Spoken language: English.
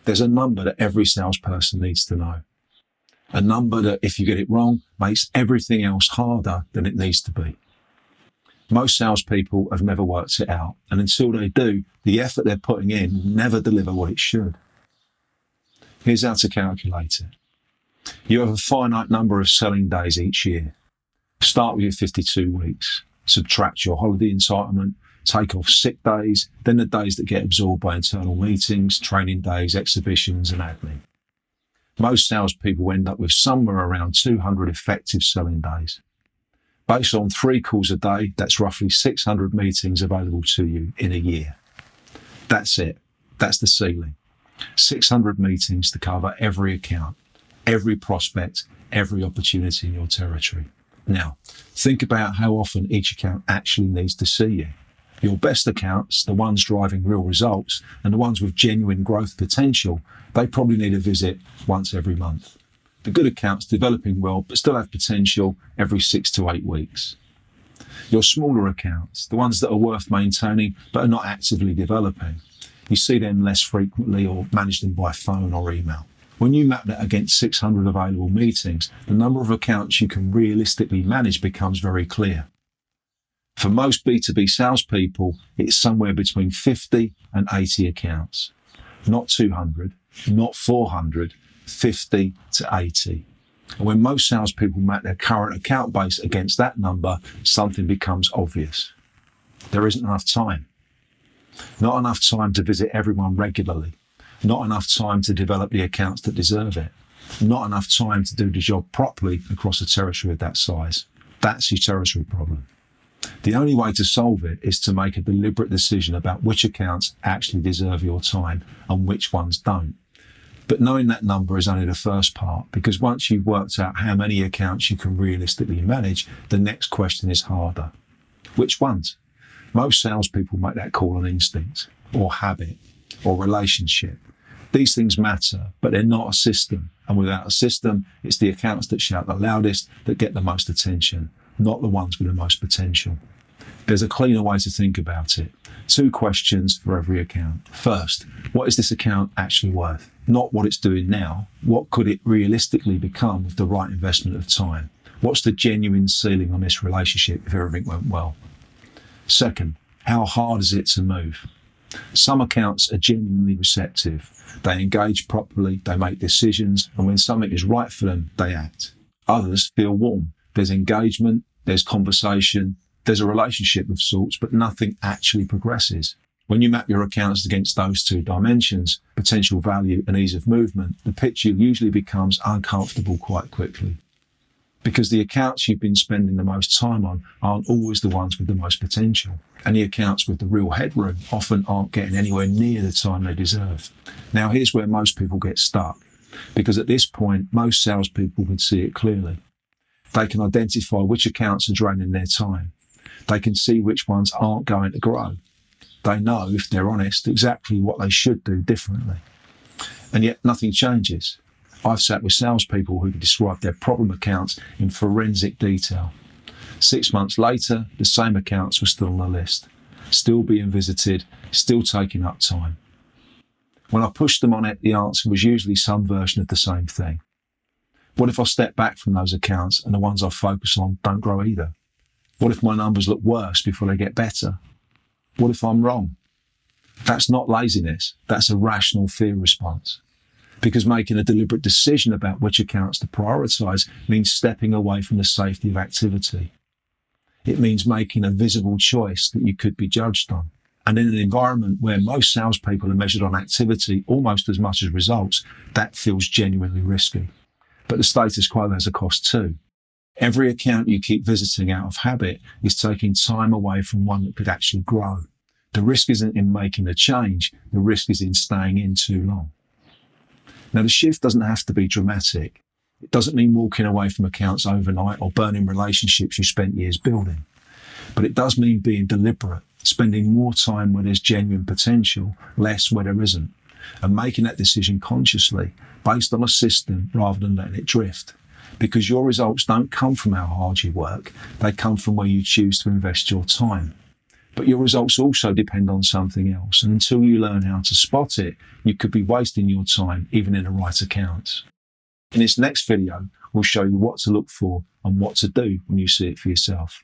There's a number that every salesperson needs to know. A number that, if you get it wrong, makes everything else harder than it needs to be. Most salespeople have never worked it out, and until they do, the effort they're putting in will never deliver what it should. Here's how to calculate it. You have a finite number of selling days each year. Start with your 52 weeks. Subtract your holiday entitlement, take off sick days, then the days that get absorbed by internal meetings, training days, exhibitions, and admin. Most salespeople end up with somewhere around 200 effective selling days. Based on 3 calls a day, that's roughly 600 meetings available to you in a year. That's it. That's the ceiling. 600 meetings to cover every account, every prospect, every opportunity in your territory. Now, think about how often each account actually needs to see you. Your best accounts, the ones driving real results, and the ones with genuine growth potential, they probably need a visit once every month. The good accounts developing well but still have potential every 6 to 8 weeks. Your smaller accounts, the ones that are worth maintaining but are not actively developing, you see them less frequently or manage them by phone or email. When you map that against 600 available meetings, the number of accounts you can realistically manage becomes very clear. For most B2B salespeople, it's somewhere between 50 and 80 accounts. Not 200, not 400, 50 to 80. And when most salespeople map their current account base against that number, something becomes obvious. There isn't enough time. Not enough time to visit everyone regularly. Not enough time to develop the accounts that deserve it. Not enough time to do the job properly across a territory of that size. That's your territory problem. The only way to solve it is to make a deliberate decision about which accounts actually deserve your time and which ones don't. But knowing that number is only the first part, because once you've worked out how many accounts you can realistically manage, the next question is harder. Which ones? Most salespeople make that call on instinct, or habit, or relationship. These things matter, but they're not a system. And without a system, it's the accounts that shout the loudest that get the most attention, not the ones with the most potential. There's a cleaner way to think about it. 2 questions for every account. First, what is this account actually worth? Not what it's doing now. What could it realistically become with the right investment of time? What's the genuine ceiling on this relationship if everything went well? Second, how hard is it to move? Some accounts are genuinely receptive. They engage properly, they make decisions, and when something is right for them, they act. Others feel warm. There's engagement, there's conversation, there's a relationship of sorts, but nothing actually progresses. When you map your accounts against those 2 dimensions, potential value and ease of movement, the picture usually becomes uncomfortable quite quickly. Because the accounts you've been spending the most time on aren't always the ones with the most potential. And the accounts with the real headroom often aren't getting anywhere near the time they deserve. Now here's where most people get stuck. Because at this point, most salespeople can see it clearly. They can identify which accounts are draining their time. They can see which ones aren't going to grow. They know, if they're honest, exactly what they should do differently. And yet nothing changes. I've sat with salespeople who can describe their problem accounts in forensic detail. 6 months later, the same accounts were still on the list, still being visited, still taking up time. When I pushed them on it, the answer was usually some version of the same thing. What if I step back from those accounts and the ones I focus on don't grow either? What if my numbers look worse before they get better? What if I'm wrong? That's not laziness. That's a rational fear response. Because making a deliberate decision about which accounts to prioritise means stepping away from the safety of activity. It means making a visible choice that you could be judged on. And in an environment where most salespeople are measured on activity almost as much as results, that feels genuinely risky. But the status quo has a cost too. Every account you keep visiting out of habit is taking time away from one that could actually grow. The risk isn't in making a change, the risk is in staying in too long. Now, the shift doesn't have to be dramatic. It doesn't mean walking away from accounts overnight or burning relationships you spent years building. But it does mean being deliberate, spending more time where there's genuine potential, less where there isn't, and making that decision consciously, based on a system rather than letting it drift. Because your results don't come from how hard you work, they come from where you choose to invest your time. But your results also depend on something else. And until you learn how to spot it, you could be wasting your time, even in the right accounts. In this next video, we'll show you what to look for and what to do when you see it for yourself.